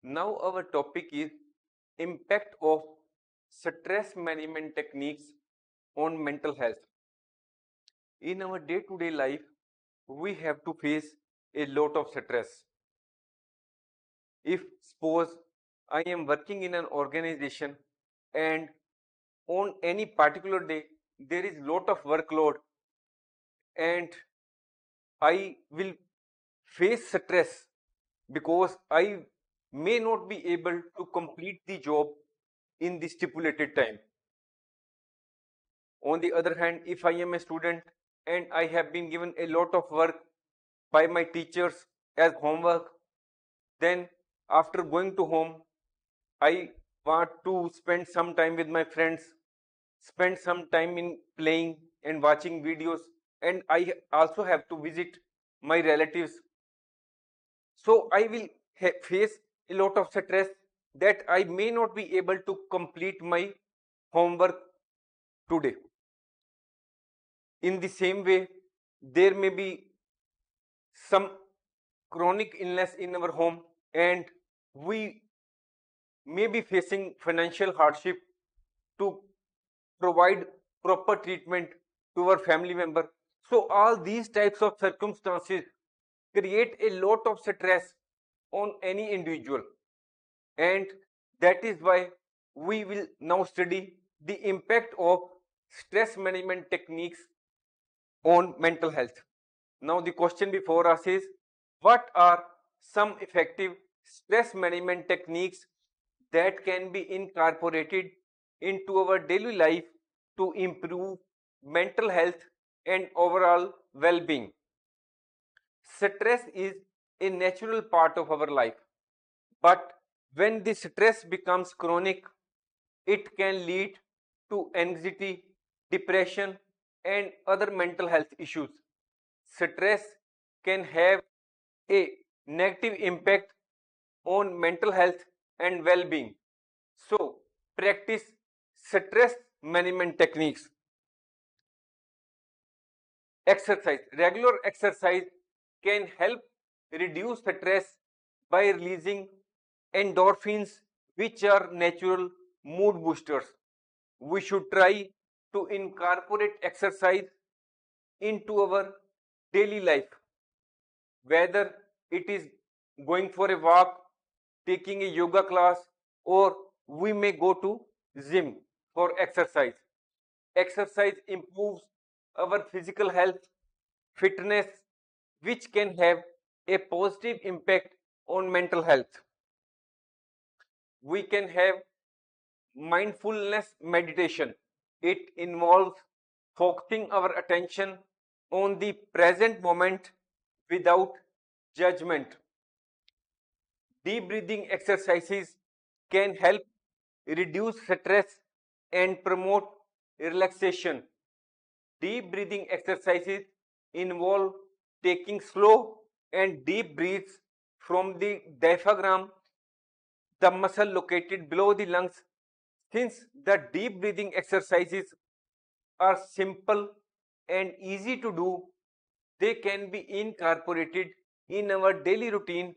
Now our topic is impact of stress management techniques on mental health. In our day-to-day life, we have to face a lot of stress. If suppose I am working in an organization and on any particular day there is lot of workload and I will face stress because I may not be able to complete the job in the stipulated time. On the other hand, if I am a student and I have been given a lot of work by my teachers as homework, then after going to home, I want to spend some time with my friends, spend some time in playing and watching videos, and I also have to visit my relatives. So I will face a lot of stress that I may not be able to complete my homework today. In the same way, there may be some chronic illness in our home and we may be facing financial hardship to provide proper treatment to our family member. So all these types of circumstances create a lot of stress on any individual, and that is why we will now study the impact of stress management techniques on mental health. Now the question before us is, what are some effective stress management techniques that can be incorporated into our daily life to improve mental health and overall well-being? Stress is a natural part of our life, but when the stress becomes chronic, it can lead to anxiety, depression, and other mental health issues. Stress can have a negative impact on mental health and well-being. So, practice stress management techniques. Exercise. Regular exercise can help reduce stress by releasing endorphins, which are natural mood boosters. We should try to incorporate exercise into our daily life, whether it is going for a walk, taking a yoga class, or we may go to gym for exercise. Exercise improves our physical health, fitness, which can have a positive impact on mental health. We can have mindfulness meditation. It involves focusing our attention on the present moment without judgment. Deep breathing exercises can help reduce stress and promote relaxation. Deep breathing exercises involve taking slow and deep breaths from the diaphragm, the muscle located below the lungs. Since the deep breathing exercises are simple and easy to do, they can be incorporated in our daily routine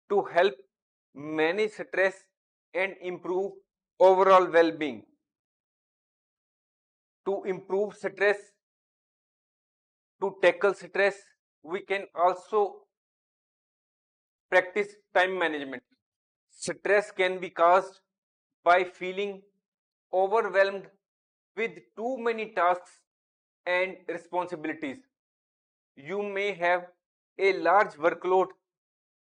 to help manage stress and improve overall well-being. To improve stress, to tackle stress, we can also practice time management. Stress can be caused by feeling overwhelmed with too many tasks and responsibilities. You may have a large workload,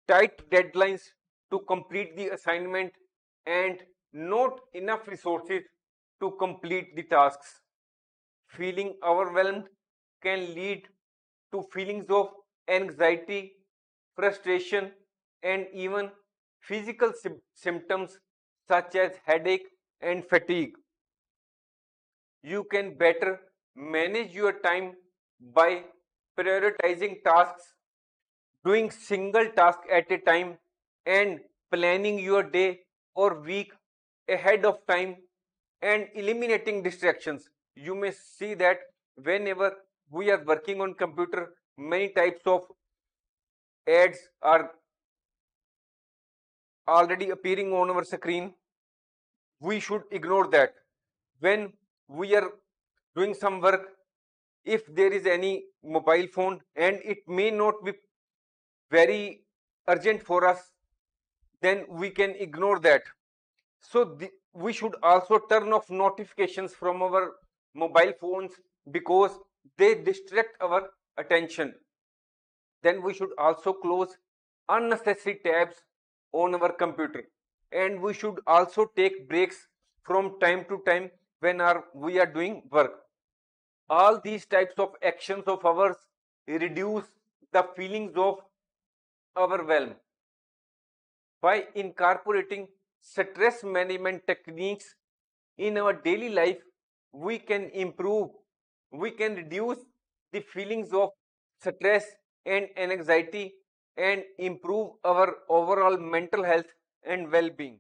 tight deadlines to complete the assignment, and not enough resources to complete the tasks. Feeling overwhelmed can lead to feelings of anxiety, frustration, and even physical symptoms such as headache and fatigue. You can better manage your time by prioritizing tasks, doing single task at a time, and planning your day or week ahead of time and eliminating distractions. You may see that whenever we are working on computer, many types of ads are already appearing on our screen, we should ignore that. When we are doing some work, if there is any mobile phone and it may not be very urgent for us, then we can ignore that. So we should also turn off notifications from our mobile phones because they distract our attention. Then we should also close unnecessary tabs on our computer, and we should also take breaks from time to time when we are doing work. All these types of actions of ours reduce the feelings of overwhelm. By incorporating stress management techniques in our daily life, we can improve, we can reduce the feelings of stress and anxiety and improve our overall mental health and well-being.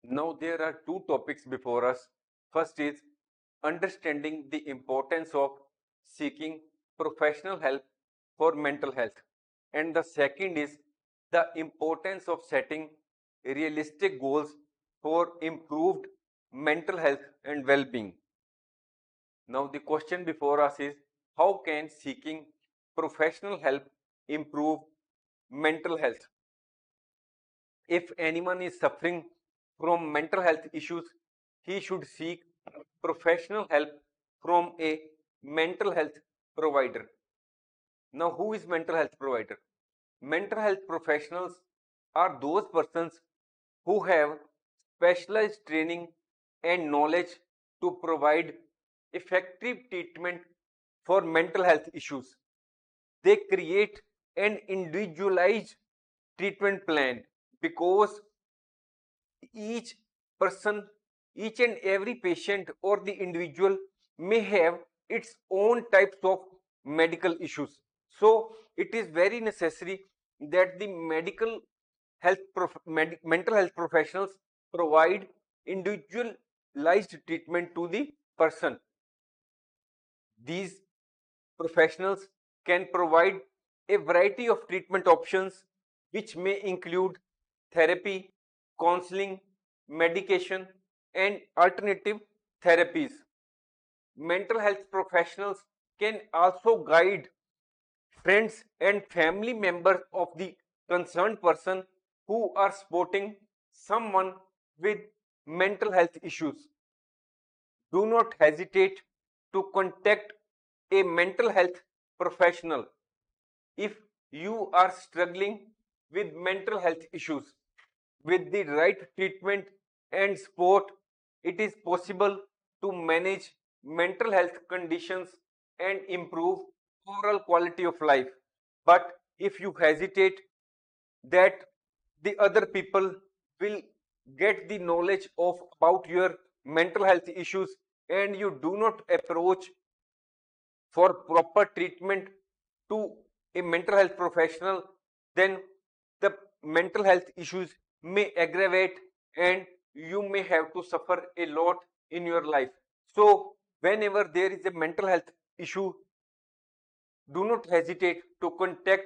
Now there are two topics before us. First is understanding the importance of seeking professional help for mental health. And the second is the importance of setting realistic goals for improved mental health and well-being. Now the question before us is, how can seeking professional help improve mental health? If anyone is suffering from mental health issues, he should seek professional help from a mental health provider. Now, who is mental health provider? Mental health professionals are those persons who have specialized training and knowledge to provide effective treatment for mental health issues. They create an individualized treatment plan because each person, each and every patient or the individual may have its own types of medical issues. So it is very necessary that the mental health professionals provide individualized treatment to the person. These professionals can provide a variety of treatment options which may include therapy, counseling, medication, and alternative therapies. Mental health professionals can also guide friends and family members of the concerned person who are supporting someone with mental health issues. Do not hesitate to contact a mental health professional if you are struggling with mental health issues. With the right treatment and support, it is possible to manage mental health conditions and improve overall quality of life. But if you hesitate that the other people will get the knowledge of about your mental health issues and you do not approach for proper treatment to a mental health professional, then the mental health issues may aggravate and you may have to suffer a lot in your life. So whenever there is a mental health issue, do not hesitate to contact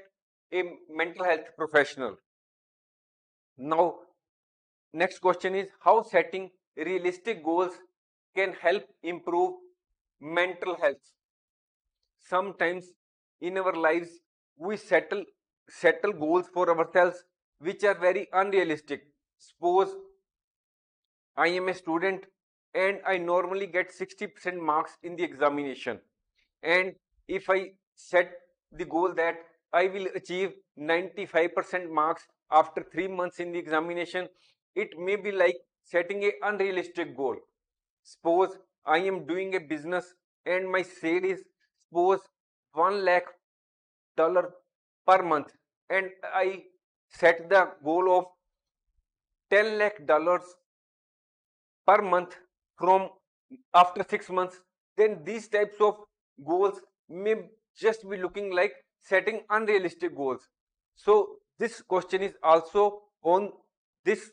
a mental health professional. Now, next question is, how setting realistic goals can help improve mental health? Sometimes in our lives we settle goals for ourselves which are very unrealistic. Suppose I am a student and I normally get 60% marks in the examination, and if I set the goal that I will achieve 95% marks after 3 months in the examination, it may be like setting a unrealistic goal. Suppose I am doing a business and my sale is, suppose, 1 lakh dollar per month, and I set the goal of 10 lakh dollars per month from after 6 months, then these types of goals may just be looking like setting unrealistic goals. So this question is also on this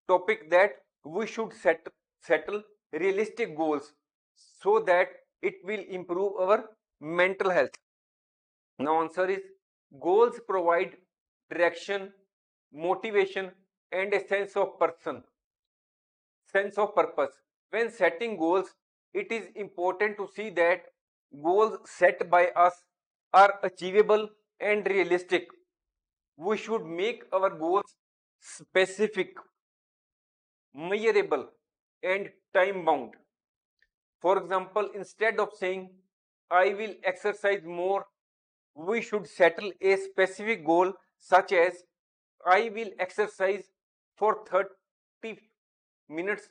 topic, that we should settle realistic goals so that it will improve our mental health. Now answer is, goals provide direction, motivation, and a sense of purpose. When setting goals, it is important to see that goals set by us are achievable and realistic. We should make our goals specific, measurable, and time bound. For example, instead of saying, I will exercise more, we should settle a specific goal such as, I will exercise for 30 minutes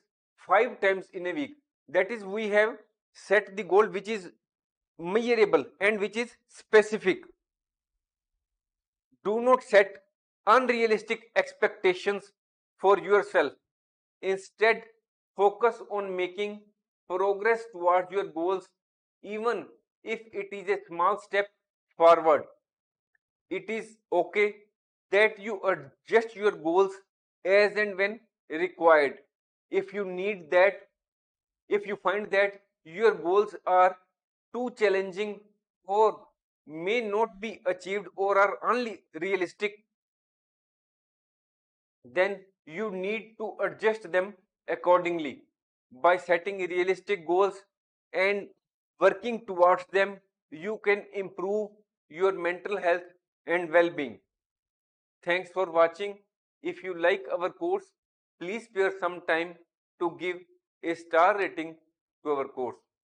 5 times in a week. That is, we have set the goal which is measurable and which is specific. Do not set unrealistic expectations for yourself. Instead, focus on making progress towards your goals, even if it is a small step forward. It is okay that you adjust your goals as and when required. If you need that, if you find that your goals are too challenging or may not be achieved or are unrealistic, then you need to adjust them accordingly. By setting realistic goals and working towards them, you can improve your mental health and well-being. Thanks for watching. If you like our course, please spare some time to give a star rating to our course.